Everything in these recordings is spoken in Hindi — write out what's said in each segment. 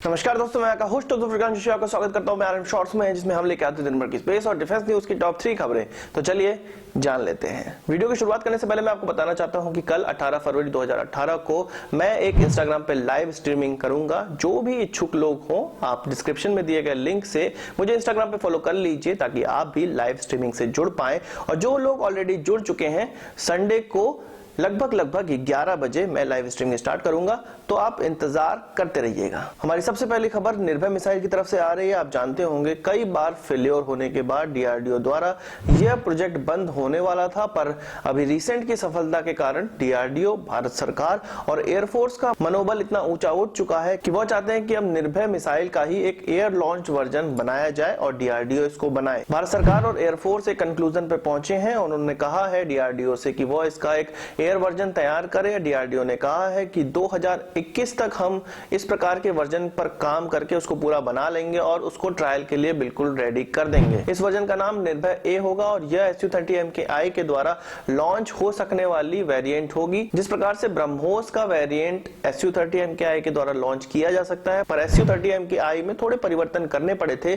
नमस्कार दोस्तों, मैं आपका होस्ट का स्वागत करता हूं मैं आरएम शॉर्ट्स में, जिसमें हम लेके आते हैं दिन भर की स्पेस और डिफेंस न्यूज की टॉप 3 खबरें। तो चलिए जान लेते हैं। वीडियो की शुरुआत करने से पहले मैं आपको बताना चाहता हूं कि कल 18 फरवरी 2018 को मैं एक इंस्टाग्राम पे लाइव स्ट्रीमिंग करूंगा। जो भी इच्छुक लोग हों, आप डिस्क्रिप्शन में दिए गए लिंक से मुझे इंस्टाग्राम पे फॉलो कर लीजिए ताकि आप भी लाइव स्ट्रीमिंग से जुड़ पाएं। और जो लोग ऑलरेडी जुड़ चुके हैं, संडे को लगभग 11 बजे मैं लाइव स्ट्रीमिंग स्टार्ट करूंगा, तो आप इंतजार करते रहिएगा। हमारी सबसे पहली खबर निर्भय मिसाइल की तरफ से आ रही है। आप जानते होंगे कई बार फेल्योर होने के बाद डीआरडीओ द्वारा यह प्रोजेक्ट बंद होने वाला था, पर अभी रिसेंट की सफलता के कारण डीआरडीओ, भारत सरकार और एयरफोर्स का मनोबल इतना ऊंचा उठ चुका है कि वह चाहते हैं कि अब निर्भय मिसाइल का ही एक एयर लॉन्च वर्जन बनाया जाए और डीआरडीओ इसको बनाए। भारत सरकार और एयरफोर्स एक कंक्लूजन पे पहुंचे हैं। उन्होंने कहा है डीआरडीओ से कि वह इसका एक एयर वर्जन तैयार करे। डीआरडीओ ने कहा है कि 2021 तक हम इस प्रकार के वर्जन पर काम करके उसको पूरा बना लेंगे और उसको ट्रायल के लिए बिल्कुल रेडी कर देंगे। इस वर्जन का नाम निर्भय ए होगा और यह Su-30 MKI के द्वारा लॉन्च हो सकने वाली वेरिएंट होगी। जिस प्रकार से ब्रह्मोस का वेरिएंट Su-30 MKI के द्वारा लॉन्च किया जा सकता है, पर Su-30 MKI में थोड़े परिवर्तन करने पड़े थे,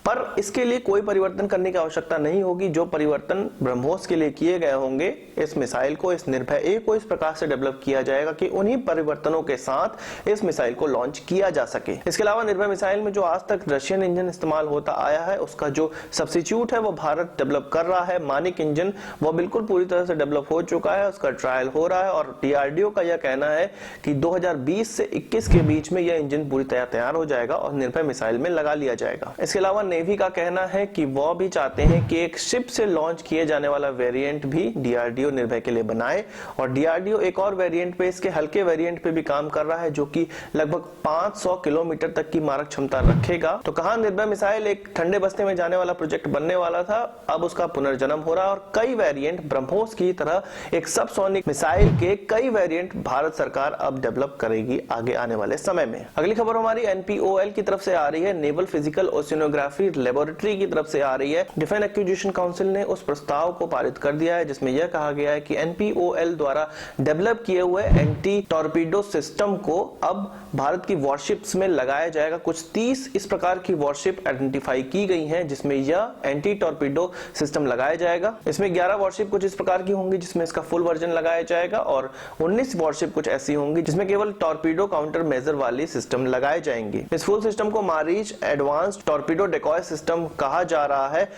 पर इसके लिए कोई परिवर्तन करने की आवश्यकता नहीं होगी। जो परिवर्तन ब्रह्मोस के लिए किए गए होंगे, इस मिसाइल को, इस निर्भय ए को इस प्रकार से डेवलप किया जाएगा कि उन्हीं परिवर्तनों के साथ इस मिसाइल को लॉन्च किया जा सके। इसके अलावा निर्भय मिसाइल में जो आज तक रशियन इंजन इस्तेमाल होता आया है, उसका जो सब्स्टिट्यूट है वो भारत डेवलप कर रहा है। मानिक इंजन वो बिल्कुल पूरी तरह से डेवलप हो चुका है, उसका ट्रायल हो रहा है और डीआरडीओ का यह कहना है कि 2020 से 21 के बीच में यह इंजन पूरी तरह तैयार हो जाएगा और निर्भय मिसाइल में लगा लिया जाएगा। इसके अलावा नेवी का कहना है कि वह भी चाहते हैं कि एक शिप से लॉन्च किए जाने वाला वेरिएंट भी डीआरडीओ निर्भय के लिए बनाए और डीआरडीओ एक और वेरिएंट पे, इसके हल्के वेरिएंट पे भी काम कर रहा है, जो कि लगभग 500 किलोमीटर तक की मारक क्षमता रखेगा। तो कहां निर्भय मिसाइल एक ठंडे बस्ते में जाने वाला प्रोजेक्ट बनने वाला था, अब उसका पुनर्जन्म हो रहा है और कई वेरिएंट ब्रह्मोस की तरह एक सबसोनिक मिसाइल के कई वेरिएंट भारत सरकार अब डेवलप करेगी आगे आने वाले समय में। अगली खबर हमारी एनपीओएल की तरफ से आ रही है। नेवल फिजिकल ओशिनोग्राफी लेबोरेटरी की तरफ से आ रही है। डिफेंस एक्विजिशन काउंसिल ने उस प्रस्ताव को पारित कर दिया है जिसमें यह कहा गया है कि एनपीओएल द्वारा डेवलप किए हुए एंटी टॉर्पीडो सिस्टम को अब भारत की वॉरशिप्स में लगाया जाएगा। कुछ 30 इस प्रकार की वॉरशिप आइडेंटिफाई की गई हैं जिसमें यह एंटी टॉर्पीडो सिस्टम लगाया जाएगा। इसमें 11 वॉरशिप कुछ इस प्रकार की होंगी जिसमें इसका फुल वर्जन लगाया जाएगा और 19 वॉरशिप कुछ ऐसी होंगी जिसमें केवल टॉर्पीडो काउंटर मेजर वाली सिस्टम लगाए जाएंगे। इस फुल सिस्टम को मारीच एडवांस्ड टॉर्पीडो डेकॉय सिस्टम कहा जा रहा है,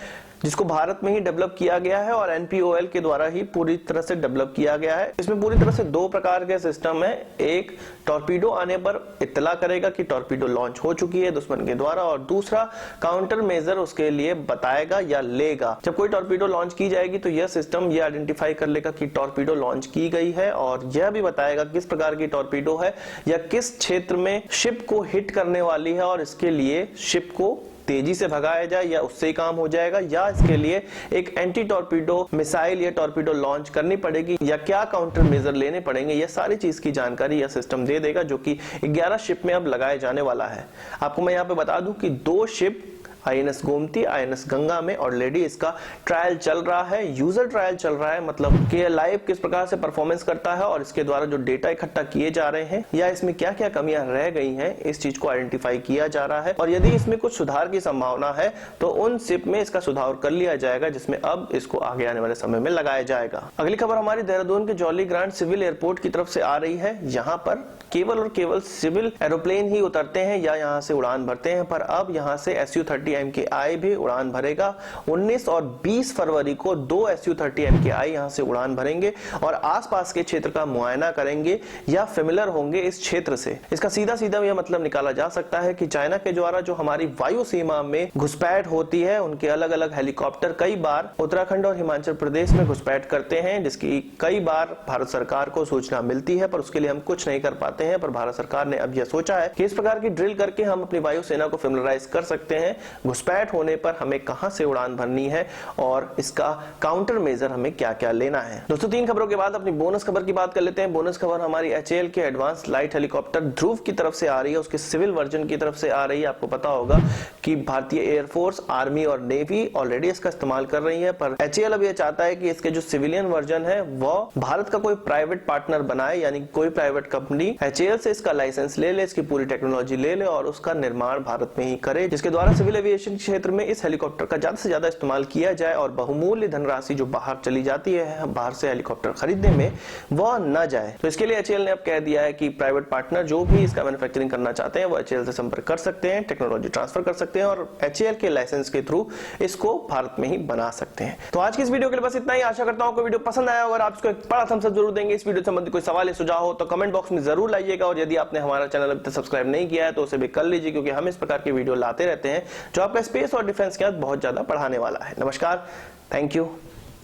जिसको भारत में ही डेवलप किया गया है और एनपीओएल के द्वारा ही पूरी तरह से डेवलप किया गया है। इसमें पूरी तरह से 2 प्रकार के सिस्टम है। एक टॉर्पीडो आने पर इत्तला करेगा कि टॉर्पीडो लॉन्च हो चुकी है दुश्मन के द्वारा, और दूसरा काउंटर मेजर उसके लिए बताएगा या लेगा। जब कोई टॉर्पीडो लॉन्च की जाएगी तो यह सिस्टम यह आइडेंटिफाई कर लेगा कि टॉर्पीडो लॉन्च की गई है और यह भी बताएगा किस प्रकार की टॉर्पीडो है या किस क्षेत्र में शिप को हिट करने वाली है और इसके लिए शिप को तेजी से भगाया जाए या उससे ही काम हो जाएगा, या इसके लिए एक एंटी टॉर्पीडो मिसाइल या टॉर्पीडो लॉन्च करनी पड़ेगी या क्या काउंटर मेजर लेने पड़ेंगे। यह सारी चीज की जानकारी यह सिस्टम दे देगा, जो कि 11 शिप में अब लगाए जाने वाला है। आपको मैं यहाँ पे बता दूं कि 2 ship INS Gomti, INS Ganga में ऑलरेडी इसका ट्रायल चल रहा है, यूजर ट्रायल चल रहा है, मतलब कि लाइव किस प्रकार से परफॉर्मेंस करता है और इसके द्वारा जो डेटा इकट्ठा किए जा रहे हैं या इसमें क्या क्या कमियां रह गई हैं, इस चीज को आइडेंटिफाई किया जा रहा है और यदि इसमें कुछ सुधार की संभावना है तो उन शिप में इसका सुधार कर लिया जाएगा, जिसमें अब इसको आगे आने वाले समय में लगाया जाएगा। अगली खबर हमारी देहरादून के जॉली ग्रांट सिविल एयरपोर्ट की तरफ से आ रही है। यहाँ पर केवल और केवल सिविल एरोप्लेन ही उतरते हैं या यहाँ से उड़ान भरते हैं, पर अब यहाँ से Su-30 MKI भी उड़ान भरेगा। 19 और 20 फरवरी को 2 Su-30 MKI यहाँ से उड़ान भरेंगे और आसपास के क्षेत्र का मुआयना करेंगे या फेमिलर होंगे इस क्षेत्र से। इसका सीधा सीधा यह मतलब निकाला जा सकता है कि चाइना के द्वारा जो हमारी वायु सीमा में घुसपैठ होती है, उनके अलग अलग हेलीकॉप्टर कई बार उत्तराखंड और हिमाचल प्रदेश में घुसपैठ करते हैं, जिसकी कई बार भारत सरकार को सूचना मिलती है, पर उसके लिए हम कुछ नहीं कर पाते हैं। पर भारत सरकार ने अब यह सोचा है कि इस प्रकार की ड्रिल करके हम अपनी वायुसेना को फेमिलराइज कर सकते हैं। घुसपैठ होने पर हमें कहां से उड़ान भरनी है और इसका काउंटर मेजर हमें क्या क्या लेना है। दोस्तों, 3 खबरों के बाद अपनी बोनस खबर की बात कर लेते हैं। बोनस खबर हमारी HAL के एडवांस लाइट हेलीकॉप्टर ध्रुव की तरफ से आ रही है, उसके सिविल वर्जन की तरफ से आ रही है। आपको पता होगा कि भारतीय एयरफोर्स, आर्मी और नेवी ऑलरेडी इसका इस्तेमाल कर रही है, पर HAL अब यह चाहता है कि इसके जो सिविलियन वर्जन है वह भारत का कोई प्राइवेट पार्टनर बनाए, यानी कोई प्राइवेट कंपनी HAL से इसका लाइसेंस ले ले, इसकी पूरी टेक्नोलॉजी ले ले और उसका निर्माण भारत में ही करे, जिसके द्वारा सिविल एविएशन क्षेत्र में इस हेलीकॉप्टर का ज्यादा से ज्यादा इस्तेमाल किया जाए और बहुमूल्य धनराशि जो बाहर चली जाती है बाहर से हेलीकॉप्टर खरीदने में, वह न जाए। तो इसके लिए HAL ने अब कह दिया है कि प्राइवेट पार्टनर जो भी इसका मैन्युफैक्चरिंग करना चाहते हैं वो HAL से संपर्क कर सकते हैं, टेक्नोलॉजी ट्रांसफर कर सकते हैं और HAL के लाइसेंस के थ्रू इसको भारत में ही बना सकते हैं। तो आज की इस वीडियो के लिए बस इतना ही। आशा करता हूं कि वीडियो पसंद आया होगा। आप इसको एक बड़ा थम्स अप जरूर देंगे। इस वीडियो से संबंधित कोई सवाल या सुझाव हो तो कमेंट बॉक्स में जरूर लाइएगा और यदि आपने हमारा चैनल अभी तक सब्सक्राइब नहीं किया है तो उसे भी कर लीजिए, क्योंकि हम इस प्रकार की वीडियो लाते रहते हैं जो आपका स्पेस और डिफेंस के बहुत ज्यादा बढ़ाने वाला है। नमस्कार, थैंक यू,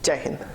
जय हिंद।